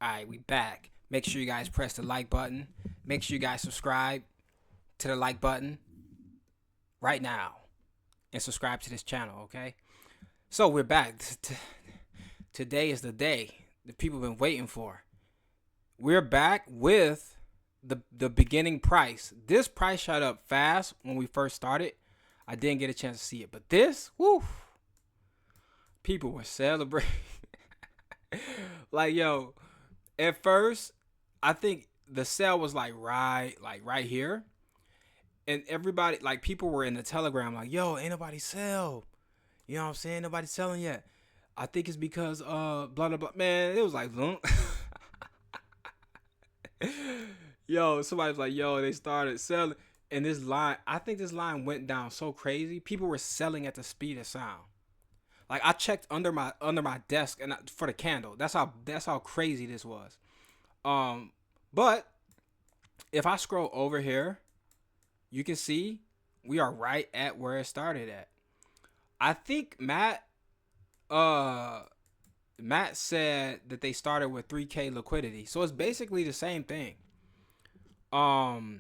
Alright, we back. Make sure you guys press the like button. Make sure you guys subscribe to the like button right now. And subscribe to this channel, okay? So we're back. Today is the day that people have been waiting for. We're back with the beginning price. This price shot up fast when we first started. I didn't get a chance to see it. But this, woo, people were celebrating. Like, yo, at first, I think the sale was like right here. And everybody, like, people were in the Telegram like, yo, ain't nobody sell. You know what I'm saying? Nobody's selling yet. I think it's because blah blah blah. Man, it was like yo, somebody was like, yo, they started selling. And this line, I think this line went down so crazy. People were selling at the speed of sound. Like, I checked under my desk and for the candle. That's how crazy this was. But if I scroll over here, you can see we are right at where it started at. I think Matt said that they started with 3K liquidity. So it's basically the same thing. You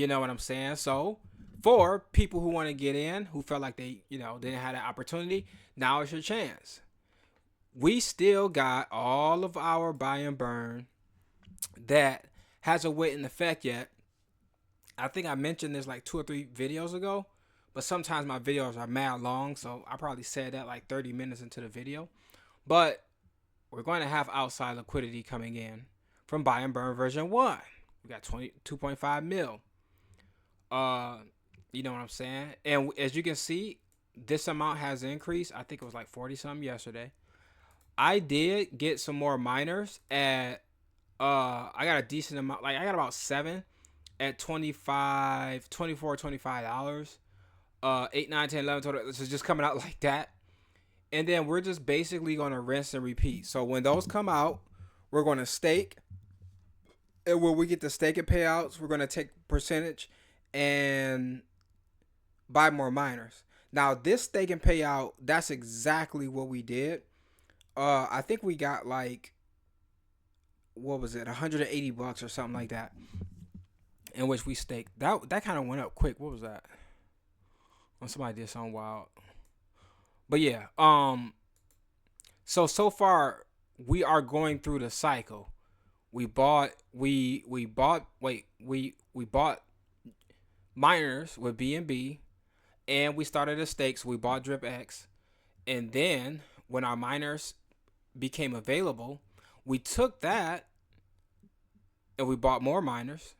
know what I'm saying? So for people who want to get in, who felt like they, didn't have that opportunity, now it's your chance. We still got all of our buy and burn that hasn't went in effect yet. I think I mentioned this like 2 or 3 videos ago, but sometimes my videos are mad long, so I probably said that like 30 minutes into the video. But we're going to have outside liquidity coming in from buy and burn version 1. We got 22.5 mil. You know what I'm saying? And as you can see, this amount has increased. I think it was like 40 something yesterday. I did get some more miners at I got a decent amount. Like, I got about 7 at $25, $24, $25. 8, 9, 10, 11, 12. This is just coming out like that. And then we're just basically going to rinse and repeat. So when those come out, we're going to stake. And when we get the stake and payouts, we're going to take percentage and buy more miners. Now, this stake and payout, that's exactly what we did. I think we got like, what was it, $180 or something like that, in which we staked. That kind of went up quick. What was that? Oh, somebody did something wild. But yeah, so far we are going through the cycle. We bought miners with BNB, and we started the stakes. We bought DripX, and then when our miners became available, we took that and we bought more miners,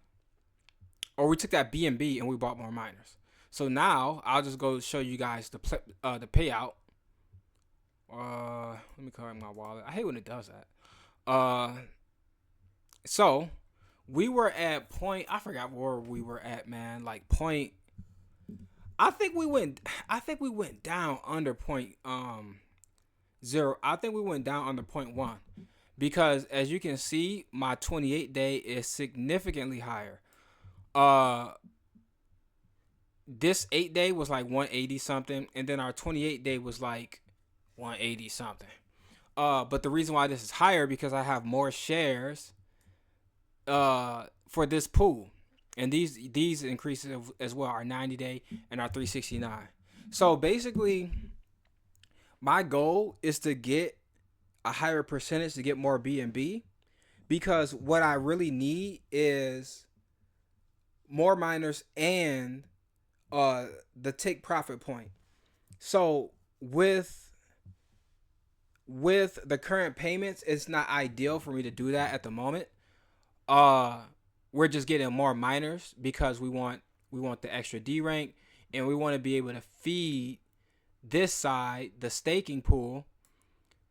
or we took that BNB and we bought more miners. So now I'll just go show you guys the payout. Let me correct my wallet. I hate when it does that. So we were at point. I forgot where we were at, man. Like point. I think we went down under point 0. I think we went down under point 1, because as you can see, my 28-day is significantly higher. This 8-day was like 180 something, and then our 28-day was like 180 something. But the reason why this is higher, because I have more shares for this pool, and these increases as well, our 90-day and our 369. So basically, my goal is to get a higher percentage to get more BNB, because what I really need is more miners and the take profit point. So with the current payments, it's not ideal for me to do that at the moment. We're just getting more miners because we want the extra D rank, and we want to be able to feed this side, the staking pool,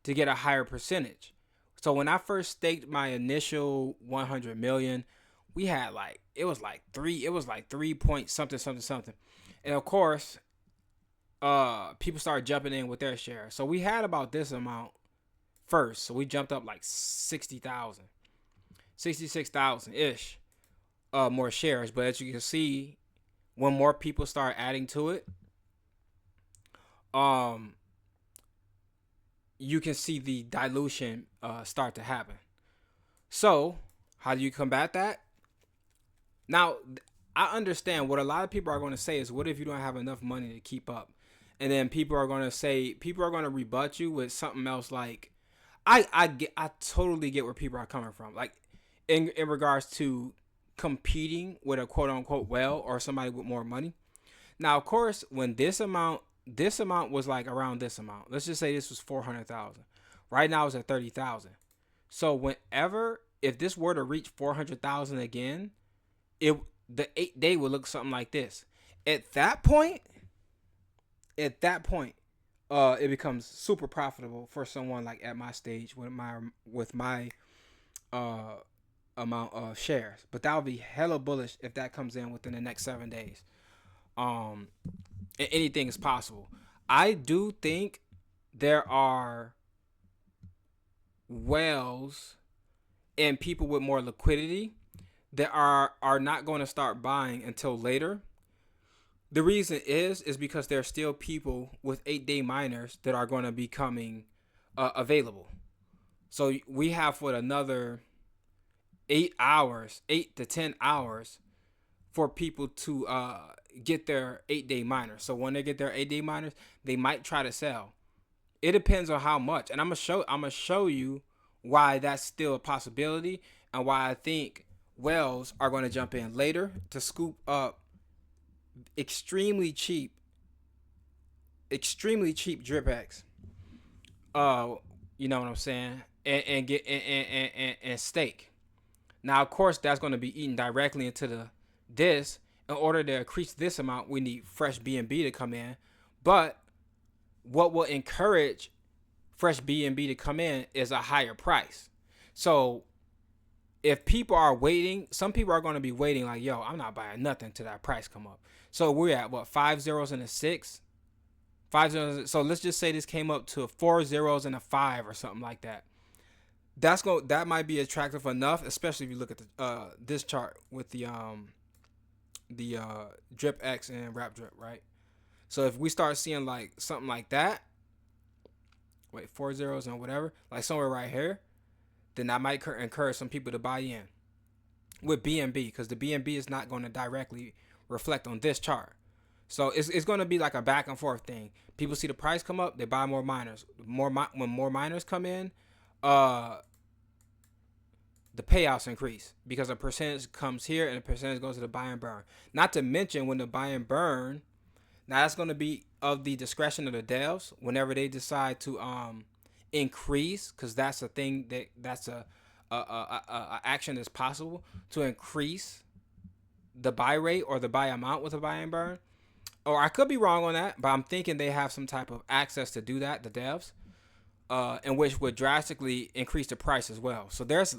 to get a higher percentage. So when I first staked my initial 100 million, we had like, it was like 3 point something. And of course, people started jumping in with their share. So we had about this amount first. So we jumped up like 60,000, 66,000 ish, more shares. But as you can see, when more people start adding to it, you can see the dilution start to happen. So how do you combat that? Now, I understand what a lot of people are going to say is, what if you don't have enough money to keep up? And then people are going to say, people are going to rebut you with something else like, I totally get where people are coming from. Like in regards to competing with a quote unquote whale or somebody with more money. Now, of course, when this amount was like around this amount. Let's just say this was 400,000. Right now it's at 30,000. So whenever, if this were to reach 400,000 again, it the 8 day would look something like this. At that point, it becomes super profitable for someone like at my stage with my uh amount of shares. But that would be hella bullish if that comes in within the next 7 days. Um, anything is possible. I do think there are whales and people with more liquidity that are not going to start buying until later. The reason is because there are still people with 8 day miners that are going to be coming available. So we have for another 8 hours, 8 to 10 hours for people to get their 8 day miners. So when they get their 8 day miners, they might try to sell. It depends on how much, and I'm gonna show you why that's still a possibility and why I think whales are going to jump in later to scoop up extremely cheap, DripX. Uh, you know what I'm saying, and get and stake. Now, of course, that's going to be eaten directly into the this. In order to increase this amount, we need fresh BNB to come in. But what will encourage fresh BNB to come in is a higher price. So if people are waiting, some people are going to be waiting like, yo, I'm not buying nothing till that price come up. So we're at what, 5 zeros and a 6? 5 zeros. So let's just say this came up to 4 zeros and a 5 or something like that. That might be attractive enough, especially if you look at the this chart with the DripX and Wrap Drip, right? So if we start seeing like something like that, wait, 4 zeros and whatever, like somewhere right here, then that might encourage some people to buy in with BNB, because the BNB is not going to directly reflect on this chart. So it's going to be like a back and forth thing. People see the price come up, they buy more miners. When more miners come in, the payouts increase because a percentage comes here and a percentage goes to the buy and burn. Not to mention when the buy and burn, now that's going to be of the discretion of the devs whenever they decide to increase, because that's a thing that's a action that's possible to increase the buy rate or the buy amount with a buy and burn. Or I could be wrong on that, but I'm thinking they have some type of access to do that, the devs, and which would drastically increase the price as well. So there's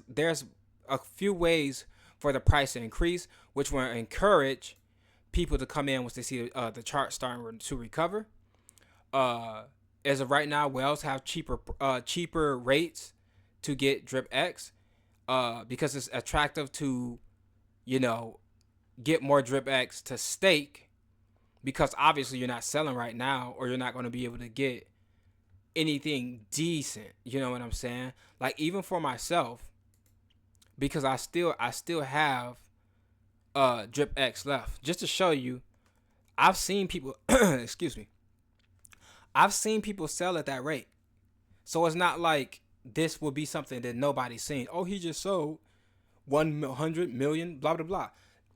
a few ways for the price to increase, which will encourage people to come in once they see the chart starting to recover. As of right now, whales have cheaper rates to get DripX because it's attractive to, get more DripX to stake, because obviously you're not selling right now, or you're not going to be able to get anything decent. You know what I'm saying? Like even for myself, because I still have DripX left. Just to show you, I've seen people excuse me. I've seen people sell at that rate. So it's not like this will be something that nobody's seen. Oh, he just sold 100 million, blah blah blah.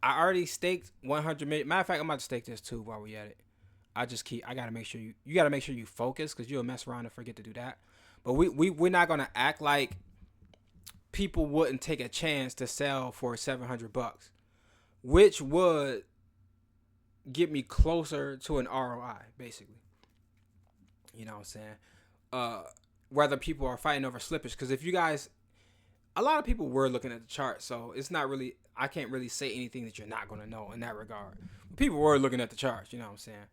I already staked 100 million. Matter of fact, I'm about to stake this too while we at it. I gotta make sure you gotta make sure you focus, because you'll mess around and forget to do that. But we're not gonna act like people wouldn't take a chance to sell for $700, which would get me closer to an ROI, basically. You know what I'm saying? Whether people are fighting over slippage, because if you guys, a lot of people were looking at the chart, so it's not really, I can't really say anything that you're not going to know in that regard. People were looking at the charts, you know what I'm saying?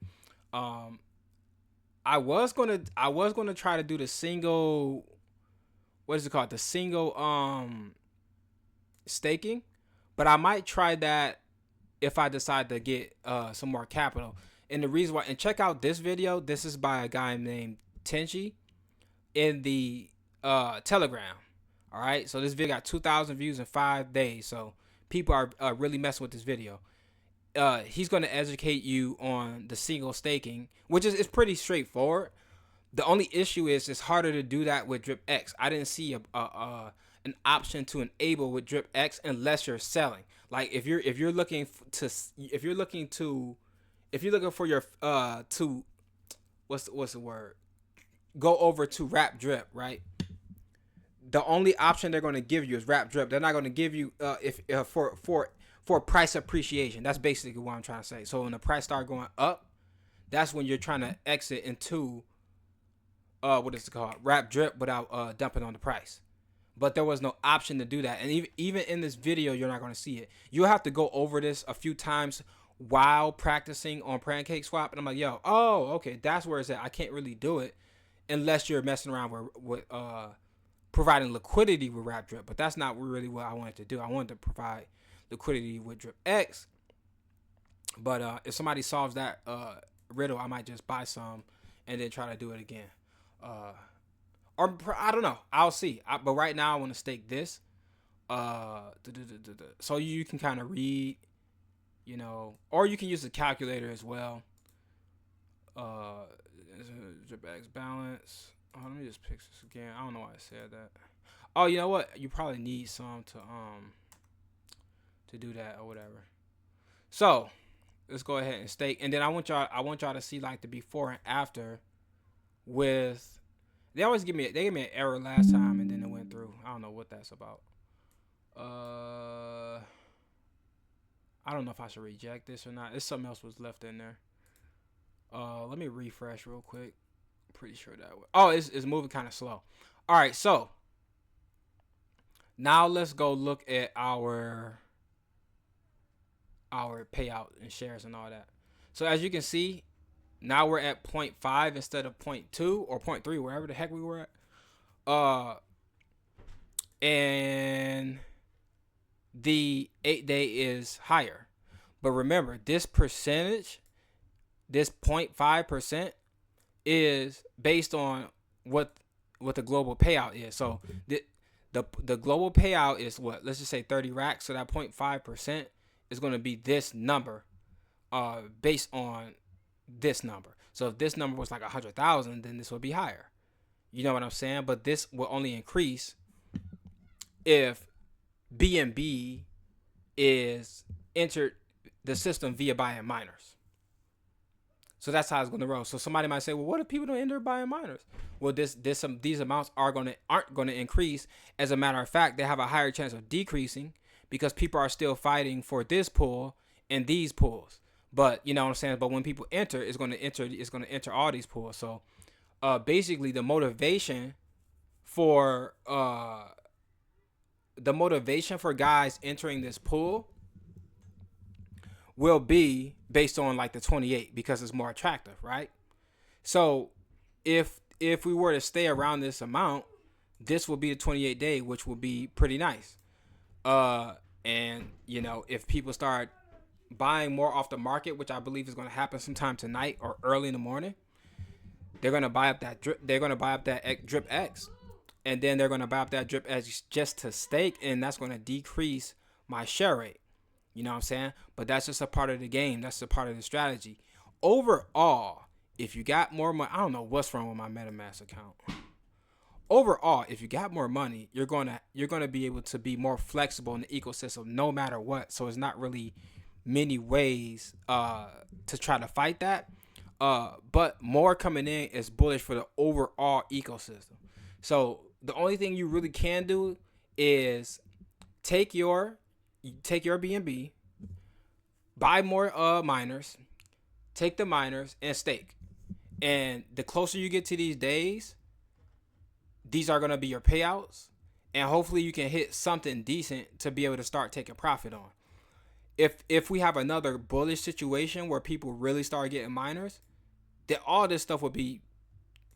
I was gonna try to do the single, what is it called? The single staking, but I might try that if I decide to get some more capital. And the reason why, and check out this video. This is by a guy named Tenchi in the Telegram. All right, so this video got 2,000 views in 5 days. So people are really messing with this video. He's going to educate you on the single staking, which is pretty straightforward. The only issue is it's harder to do that with DripX. I didn't see an option to enable with DripX unless you're selling. Like if you're looking for your to what's the word? Go over to Wrap Drip, right? The only option they're going to give you is Wrap Drip. They're not going to give you if for price appreciation. That's basically what I'm trying to say. So when the price start going up, that's when you're trying to exit into what is it called? Wrap Drip without dumping on the price. But there was no option to do that. And even in this video, you're not going to see it. You'll have to go over this a few times while practicing on Pancake Swap. And I'm like, yo, oh, okay, that's where it's at. I can't really do it unless you're messing around with providing liquidity with Wrap Drip. But that's not really what I wanted to do. I wanted to provide liquidity with DripX. But if somebody solves that riddle, I might just buy some and then try to do it again. Or I don't know. I'll see. But right now, I want to stake this. So you can kind of read, or you can use the calculator as well. DripX balance. Oh, let me just pick this again. I don't know why I said that. Oh, you know what? You probably need some to do that or whatever. So let's go ahead and stake, and then I want y'all to see like the before and after. With they gave me an error last time and then it went through. I don't know what that's about. I don't know if I should reject this or not. It's something else was left in there. Let me refresh real quick. I'm pretty sure that way. Oh, it's moving kind of slow. All right, so now let's go look at our payout and shares and all that. So as you can see, now we're at 0.5 instead of 0.2 or 0.3, wherever the heck we were at. And the 8-day is higher. But remember, this percentage, this 0.5%, is based on what the global payout is. So the global payout is what? Let's just say 30 racks. So that 0.5% is going to be this number based on this number. So if this number was like 100,000, then this would be higher. You know what I'm saying? But this will only increase if BNB is entered the system via buying miners. So that's how it's going to roll. So somebody might say, well, what if people don't enter buying miners? Well, these amounts aren't going to increase. As a matter of fact, they have a higher chance of decreasing because people are still fighting for this pool and these pools. But you know what I'm saying? But when people enter, it's going to enter all these pools. So basically the motivation for guys entering this pool will be based on like the 28 because it's more attractive, right? So if we were to stay around this amount, this will be the 28 day, which will be pretty nice. And if people start buying more off the market, which I believe is going to happen sometime tonight or early in the morning, they're going to buy up that DripX, and then they're going to buy up that DripX just to stake, and that's going to decrease my share rate. You know what I'm saying? But that's just a part of the game. That's a part of the strategy. Overall, if you got more money, I don't know what's wrong with my MetaMask account. Overall, if you got more money, you're gonna be able to be more flexible in the ecosystem no matter what. So it's not really many ways to try to fight that. But more coming in is bullish for the overall ecosystem. So the only thing you really can do is take your BNB, buy more miners, take the miners and stake. And the closer you get to these days, these are going to be your payouts, and hopefully you can hit something decent to be able to start taking profit on. If we have another bullish situation where people really start getting miners, then all this stuff would be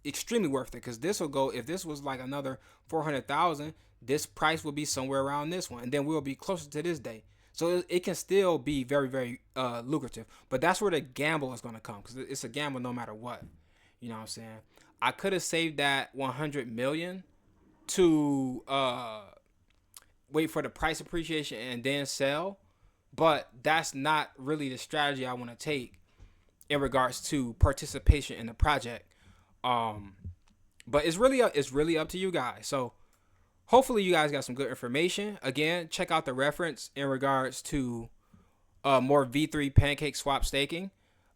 extremely worth it, because this will go, if this was like another 400,000, this price will be somewhere around this one, and then we'll be closer to this day. So it can still be very, very lucrative. But that's where the gamble is going to come, because it's a gamble no matter what. You know what I'm saying? I could have saved that 100 million to wait for the price appreciation and then sell. But that's not really the strategy I want to take in regards to participation in the project. But it's really up to you guys. So hopefully you guys got some good information. Again, check out the reference in regards to more V3 pancake swap staking.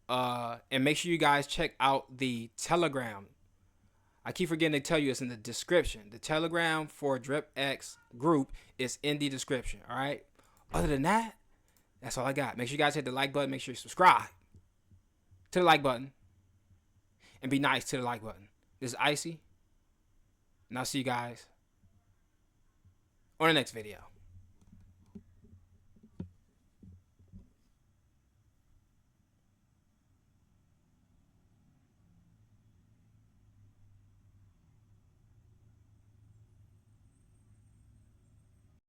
And make sure you guys check out the Telegram. I keep forgetting to tell you, it's in the description. The Telegram for DripX group is in the description. All right. Other than that, that's all I got. Make sure you guys hit the like button. Make sure you subscribe to the like button. And be nice to the like button. This is Icy. And I'll see you guys on the next video.